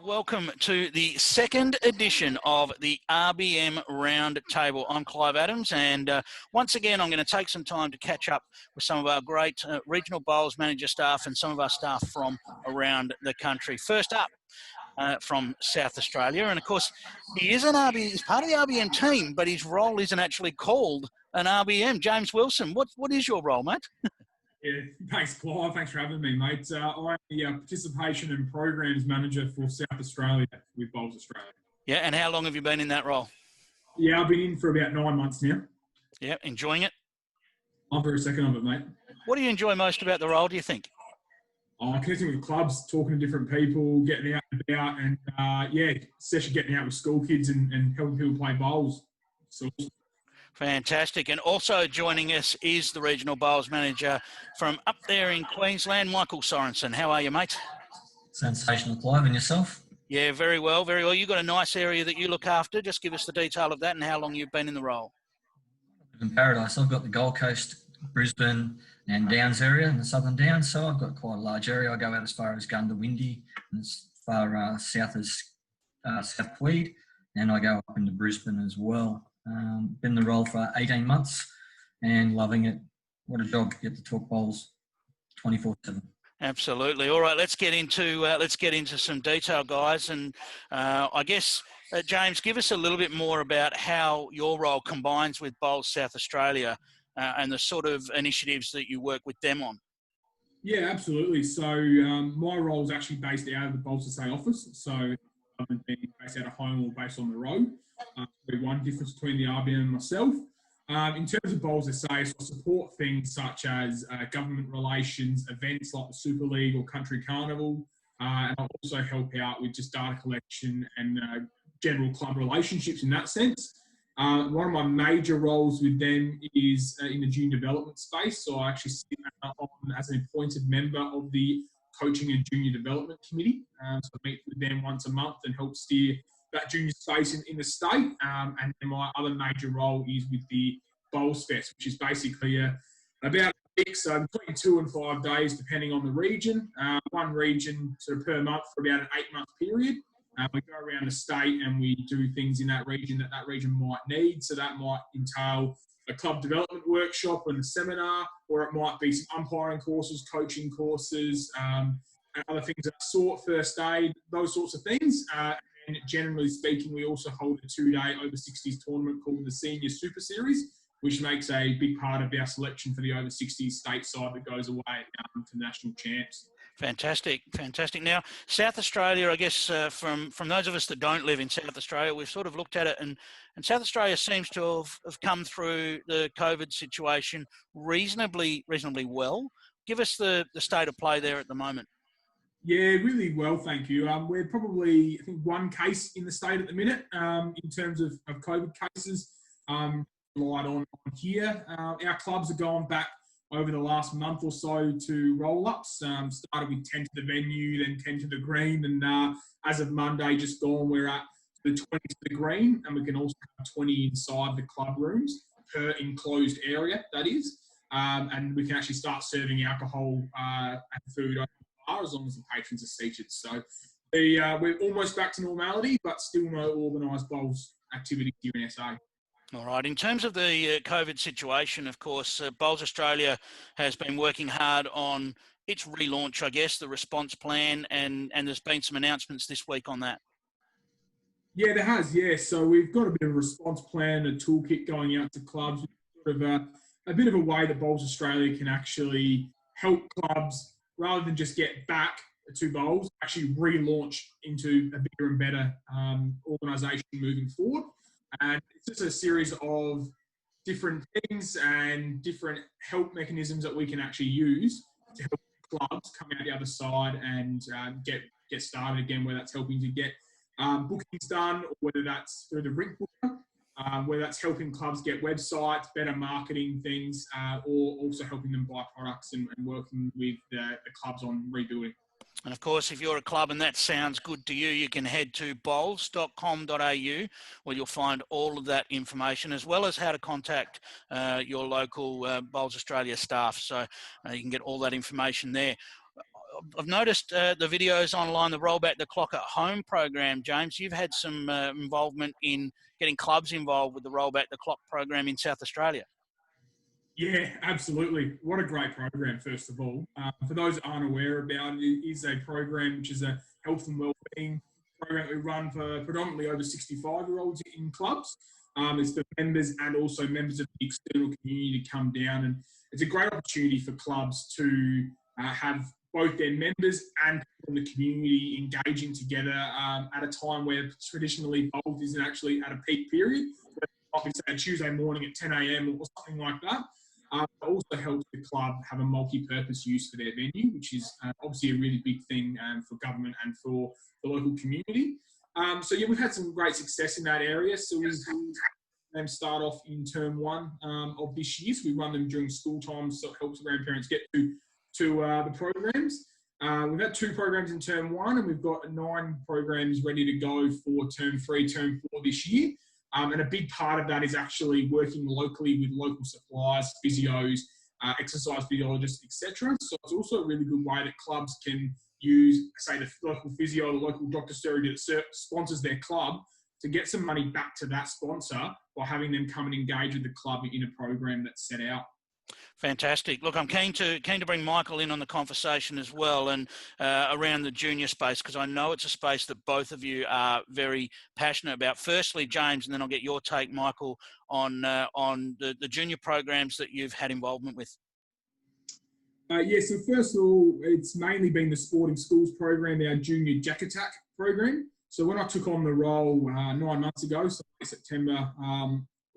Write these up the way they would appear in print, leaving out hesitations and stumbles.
welcome to the second edition of the RBM Roundtable. I'm Clive Adams, and once again, I'm going to take some time to catch up with some of our great regional bowls manager staff and some of our staff from around the country. First up, from South Australia, and of course, he's part of the RBM team, but his role isn't actually called an RBM. James Wilson, what is your role, mate? Yeah, thanks, Clive. Thanks for having me, mate. I'm the Participation and Programs Manager for South Australia with Bowls Australia. Yeah, and how long have you been in that role? Yeah, I've been in for about 9 months now. Yeah, enjoying it? I'm very second of it, mate. What do you enjoy most about the role, do you think? Connecting with clubs, talking to different people, getting out and about, and especially getting out with school kids and helping people play bowls. So. Fantastic. And also joining us is the Regional Bowls Manager from up there in Queensland, Michael Sorrensen. How are you, mate? Sensational, Clive. And yourself? Yeah, very well, very well. You've got a nice area that you look after. Just give us the detail of that and how long you've been in the role. In Paradise, I've got the Gold Coast, Brisbane and Downs area in the Southern Downs, so I've got quite a large area. I go out as far as Gundawindi and as far south as South Tweed, and I go up into Brisbane as well. Been in the role for 18 months and loving it. What a job, get to talk bowls 24/7. Absolutely. All right, let's get into some detail, guys. And I guess, James, give us a little bit more about how your role combines with Bowls South Australia and the sort of initiatives that you work with them on. Yeah, absolutely. So my role is actually based out of the Bowls SA office. So I've been based out of home or based on the road. One difference between the RBM and myself. In terms of Bowls SA, so I support things such as government relations, events like the Super League or Country Carnival, and I also help out with just data collection and general club relationships in that sense. One of my major roles with them is in the junior development space. So I actually sit on as an appointed member of the Coaching and Junior Development Committee. So I meet with them once a month and help steer that junior space in the state. And then my other major role is with the Bowls Fest, which is basically about a week, so between 2 and 5 days, depending on the region. One region sort of per month for about an 8-month period. We go around the state and we do things in that region that region might need. So that might entail a club development workshop and a seminar, or it might be some umpiring courses, coaching courses, and other things of that sort, first aid, those sorts of things. And generally speaking, we also hold a 2-day over 60s tournament called the Senior Super Series, which makes a big part of our selection for the over 60s stateside that goes away to national champs. Fantastic, fantastic. Now, South Australia, I guess from those of us that don't live in South Australia, we've sort of looked at it, and South Australia seems to have come through the COVID situation reasonably well. Give us the state of play there at the moment. Yeah, really well, thank you. We're probably, I think, one case in the state at the minute in terms of COVID cases relied on here. Our clubs have gone back over the last month or so to roll-ups. Started with 10 to the venue, then 10 to the green, and as of Monday just gone, we're at the 20 to the green, and we can also have 20 inside the club rooms per enclosed area, that is. And we can actually start serving alcohol and food over the bar as long as the patrons are seated. So we're almost back to normality, but still no organised bowls activity here in SA. All right. In terms of the COVID situation, of course, Bowls Australia has been working hard on its relaunch, I guess, the response plan, and there's been some announcements this week on that. Yeah, there has, yeah. So we've got a bit of a response plan, a toolkit going out to clubs, sort of a bit of a way that Bowls Australia can actually help clubs, rather than just get back to bowls, actually relaunch into a bigger and better organisation moving forward. And it's just a series of different things and different help mechanisms that we can actually use to help clubs come out the other side and get started again, whether that's helping to get bookings done, or whether that's through the rink booker, whether that's helping clubs get websites, better marketing things, or also helping them buy products and working with the clubs on rebuilding. And of course, if you're a club and that sounds good to you, you can head to bowls.com.au, where you'll find all of that information, as well as how to contact your local Bowls Australia staff. So you can get all that information there. I've noticed the videos online, the Roll Back the Clock at Home program, James. You've had some involvement in getting clubs involved with the Roll Back the Clock program in South Australia. Yeah, absolutely. What a great program, first of all. For those that aren't aware about it, it is a program which is a health and wellbeing program that we run for predominantly over 65-year-olds in clubs. It's for members and also members of the external community to come down. And it's a great opportunity for clubs to have both their members and people in the community engaging together at a time where traditionally bowls isn't actually at a peak period. Like say a Tuesday morning at 10 a.m. or something like that. It also helps the club have a multi-purpose use for their venue, which is obviously a really big thing for government and for the local community. So yeah, we've had some great success in that area. So we them start off in term 1 of this year. So we run them during school times, so it helps grandparents get to the programs. We've had 2 programs in term 1, and we've got 9 programs ready to go for term 3, term 4 this year. And a big part of that is actually working locally with local suppliers, physios, exercise physiologists, etc. So it's also a really good way that clubs can use, say, the local physio, the local doctor surgery that sponsors their club to get some money back to that sponsor by having them come and engage with the club in a program that's set out. Fantastic. Look, I'm keen to bring Michael in on the conversation as well, and around the junior space, because I know it's a space that both of you are very passionate about. Firstly, James, and then I'll get your take, Michael, on the junior programs that you've had involvement with. Yeah, so first of all, it's mainly been the Sporting Schools program, our junior Jack Attack program. So when I took on the role 9 months ago, so September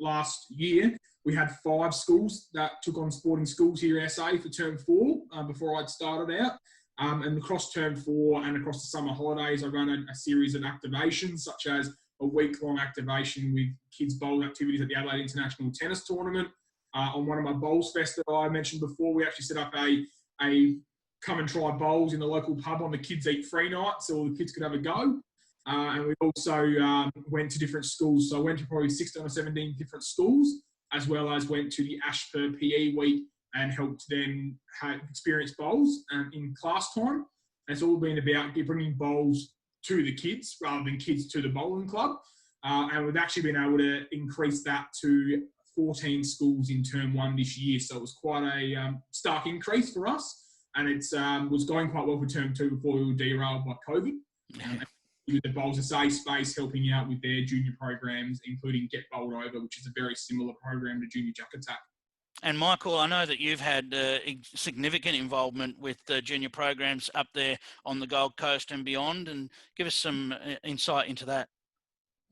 last year, we had 5 schools that took on Sporting Schools here in SA for term 4 before I'd started out. And across term 4 and across the summer holidays, I ran a series of activations, such as a week-long activation with kids' bowling activities at the Adelaide International Tennis Tournament. On one of my bowls fest that I mentioned before, we actually set up a come and try bowls in the local pub on the Kids Eat Free night, so all the kids could have a go. And we also went to different schools. So I went to probably 16 or 17 different schools, as well as went to the Ashford PE week and helped them experience bowls in class time. And it's all been about bringing bowls to the kids rather than kids to the bowling club. And we've actually been able to increase that to 14 schools in term 1 this year. So it was quite a stark increase for us. And it was going quite well for term 2 before we were derailed by COVID. With the Bowls SA space helping out with their junior programs, including Get Bowled Over, which is a very similar program to Junior Jack Attack. And Michael, I know that you've had significant involvement with the junior programs up there on the Gold Coast and beyond, and give us some insight into that.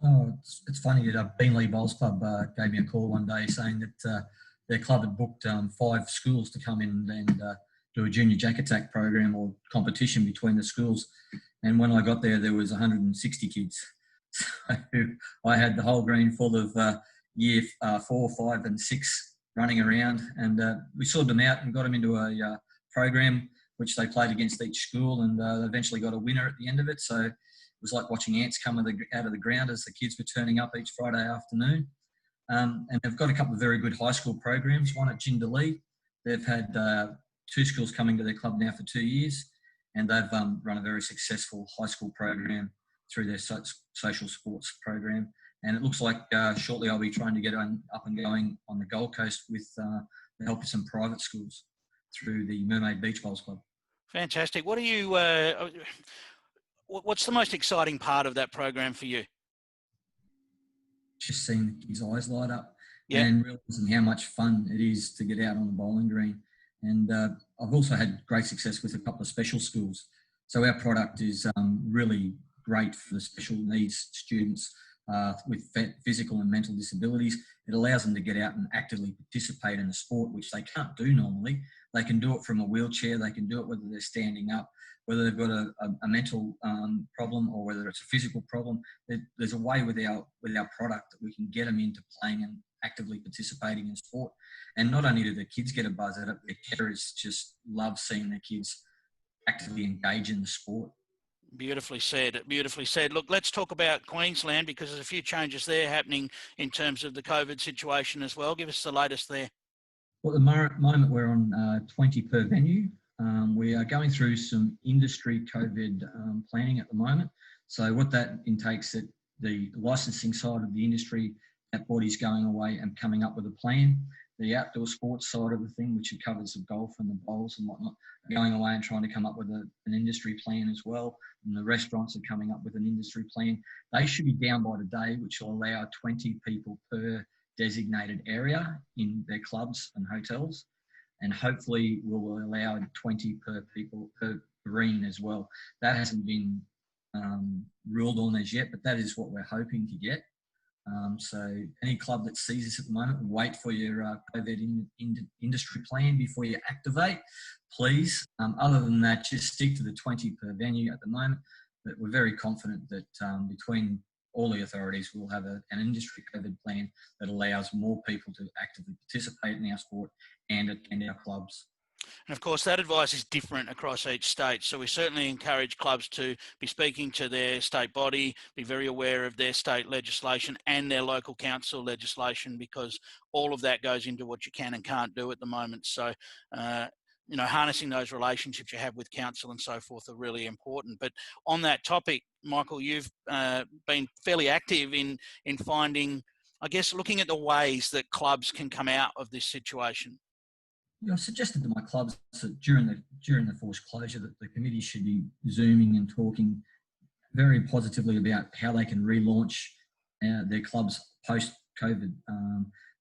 Oh, it's funny that Beanley Bowls Club gave me a call one day saying that their club had booked 5 schools to come in and do a junior Jack Attack program or competition between the schools. And when I got there, there was 160 kids. So I had the whole green full of year 4, 5 and 6 running around. And we sorted them out and got them into a program which they played against each school, and they eventually got a winner at the end of it. So it was like watching ants come out of the ground as the kids were turning up each Friday afternoon. And they've got a couple of very good high school programs, one at Jindalee. They've had 2 schools coming to their club now for 2 years. And they've run a very successful high school program through their social sports program. And it looks like shortly I'll be trying to get up and going on the Gold Coast with the help of some private schools through the Mermaid Beach Bowls Club. Fantastic. What are you? What's the most exciting part of that program for you? Just seeing the kids' eyes light up and realising how much fun it is to get out on the bowling green. And I've also had great success with a couple of special schools. So our product is really great for the special needs students with physical and mental disabilities. It allows them to get out and actively participate in a sport, which they can't do normally. They can do it from a wheelchair. They can do it whether they're standing up, whether they've got a mental problem or whether it's a physical problem. There's a way with our product that we can get them into playing and actively participating in sport. And not only do the kids get a buzz at it, the carers just love seeing their kids actively engage in the sport. Beautifully said. Beautifully said. Look, let's talk about Queensland, because there's a few changes there happening in terms of the COVID situation as well. Give us the latest there. Well, at the moment we're on 20 per venue We are going through some industry COVID planning at the moment. So what that intakes, that the licensing side of the industry, that body's going away and coming up with a plan. The outdoor sports side of the thing, which covers the golf and the bowls and whatnot, going away and trying to come up with an industry plan as well. And the restaurants are coming up with an industry plan. They should be down by today, which will allow 20 people per designated area in their clubs and hotels. And hopefully will allow 20 per people per green as well. That hasn't been ruled on as yet, but that is what we're hoping to get. So any club that sees this at the moment, wait for your COVID industry plan before you activate, please. Other than that, just stick to the 20 per venue at the moment. But we're very confident that between all the authorities, we'll have an industry COVID plan that allows more people to actively participate in our sport and attend our clubs. And of course, that advice is different across each state. So we certainly encourage clubs to be speaking to their state body, be very aware of their state legislation and their local council legislation, because all of that goes into what you can and can't do at the moment. So, you know, harnessing those relationships you have with council and so forth are really important. But on that topic, Michael, you've been fairly active in finding, I guess, looking at the ways that clubs can come out of this situation. I suggested to my clubs that during the forced closure that the committee should be zooming and talking very positively about how they can relaunch their clubs post-COVID.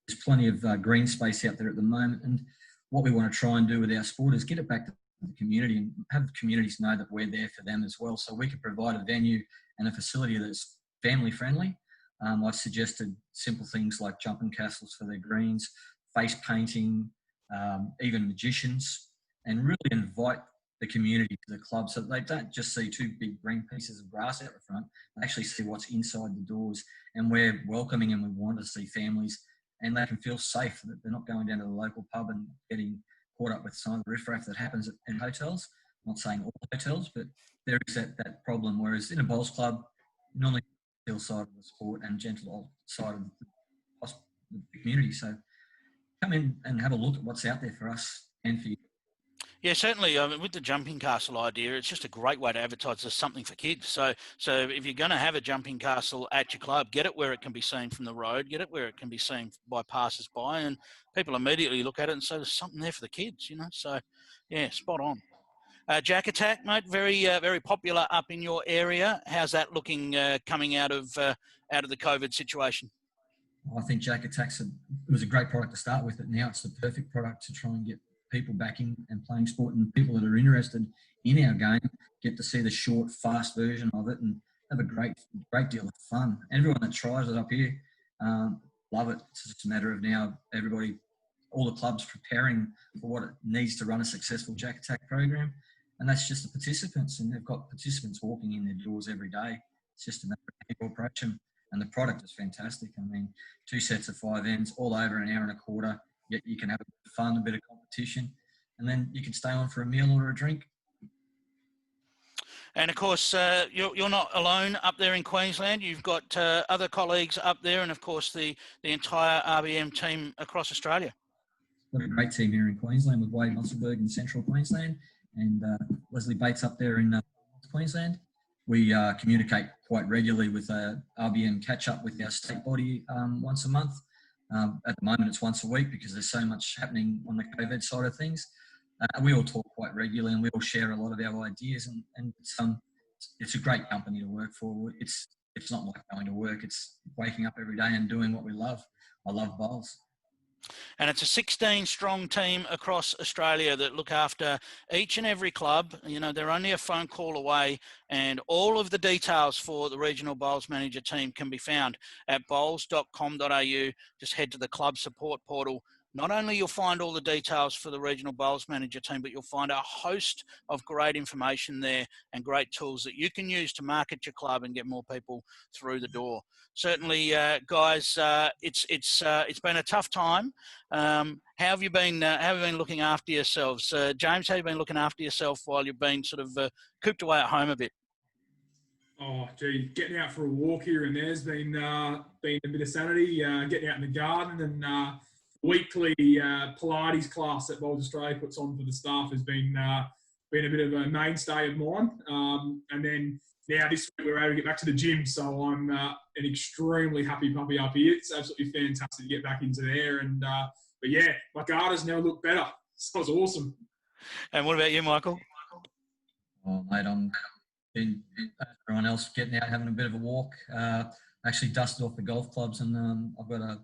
There's plenty of green space out there at the moment, and what we want to try and do with our sport is get it back to the community and have communities know that we're there for them as well. So we can provide a venue and a facility that's family friendly. I've suggested simple things like jumping castles for their greens, face painting, even magicians, and really invite the community to the club so that they don't just see two big green pieces of grass out the front. They actually see what's inside the doors, and we're welcoming and we want to see families, and they can feel safe that they're not going down to the local pub and getting caught up with some of the riffraff that happens in hotels. I'm not saying all hotels, but there is that problem, whereas in a bowls club, normally the side of the sport and gentle side of the community. So come in and have a look at what's out there for us and for you. Yeah, certainly. I mean, with the jumping castle idea, it's just a great way to advertise as something for kids. So if you're going to have a jumping castle at your club, get it where it can be seen from the road, get it where it can be seen by passers-by, and people immediately look at it and say there's something there for the kids, you know. So, yeah, spot on. Jack Attack, mate, very popular up in your area. How's that looking coming out of the COVID situation? I think Jack Attack's it was a great product to start with, but now it's the perfect product to try and get people back in and playing sport, and people that are interested in our game get to see the short, fast version of it and have a great deal of fun. Everyone that tries it up here love it. It's just a matter of now all the clubs preparing for what it needs to run a successful Jack Attack program, and that's just the participants, and they've got participants walking in their doors every day. It's just a matter of people approach them. And the product is fantastic. I mean, 2 sets of 5 ends, all over an hour and a quarter. Yet you can have a bit of fun, a bit of competition, and then you can stay on for a meal or a drink. And of course, you're not alone up there in Queensland. You've got other colleagues up there, and of course the entire RBM team across Australia. We've got a great team here in Queensland with Wade Musselberg in Central Queensland, and Leslie Bates up there in Queensland. We communicate quite regularly with RBM catch-up with our state body once a month. At the moment, it's once a week because there's so much happening on the COVID side of things. We all talk quite regularly, and we all share a lot of our ideas. And it's a great company to work for. It's not like going to work. It's waking up every day and doing what we love. I love bowls. And it's a 16-strong team across Australia that look after each and every club. You know, they're only a phone call away, and all of the details for the Regional Bowls Manager team can be found at bowls.com.au. Just head to the club support portal. Not only you'll find all the details for the Regional Bowls Manager team, but you'll find a host of great information there and great tools that you can use to market your club and get more people through the door. Certainly, guys, it's been a tough time. How have you been looking after yourselves? James, how have you been looking after yourself while you've been sort of cooped away at home a bit? Oh, gee, getting out for a walk here and there's been a bit of sanity. Getting out in the garden and weekly Pilates class that Bowls Australia puts on for the staff has been a bit of a mainstay of mine. And then now this week we're able to get back to the gym, so I'm an extremely happy puppy up here. It's absolutely fantastic to get back into there. And but yeah, my garters now look better. So it's awesome. And what about you, Michael? Oh, mate, I'm been everyone else getting out, having a bit of a walk. Actually dusted off the golf clubs, and I've got a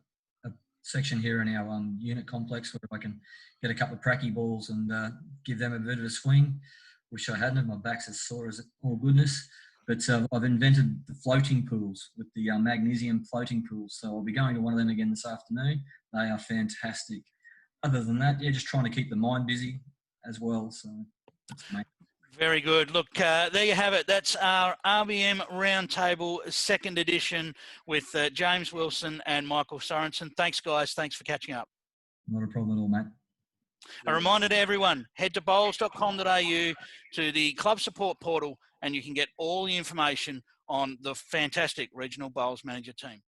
section here in our unit complex where I can get a couple of pracky balls and give them a bit of a swing. Wish I hadn't. My back's as sore as all goodness. But I've invented the floating pools with the magnesium floating pools. So I'll be going to one of them again this afternoon. They are fantastic. Other than that, yeah, just trying to keep the mind busy as well. So that's amazing. Very good. Look, there you have it. That's our RBM Roundtable 2nd edition with James Wilson and Michael Sorrensen. Thanks, guys. Thanks for catching up. Not a problem at all, mate. A reminder to everyone, head to bowls.com.au to the club support portal and you can get all the information on the fantastic regional bowls manager team.